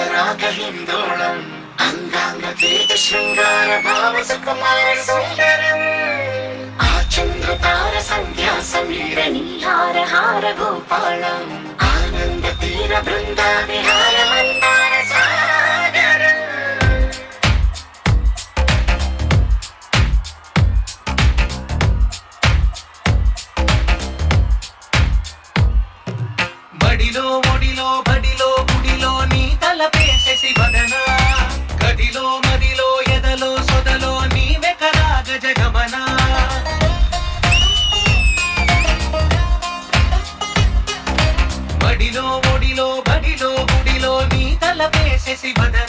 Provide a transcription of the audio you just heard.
స్మైకభోగరస్మైకరాగహిందోళం అంగాంగతేజ శృంగార భావ సుకుమార సుందరం ఆచంద్రతార సంధ్యా సమీర నీహార హార గోపాళం ఆనంద తీర బృందా విహార మందార సాగరం. బడిలో ఒడిలో బడిలో గుడిలో నీ తలపేసేసి వదన గదిలో మదిలో ఎదలో సొదలో నీ వెకరాగ జగమన బడిలో ఒడిలో బడిలో గుడిలో నీ తలపేసేసి వదన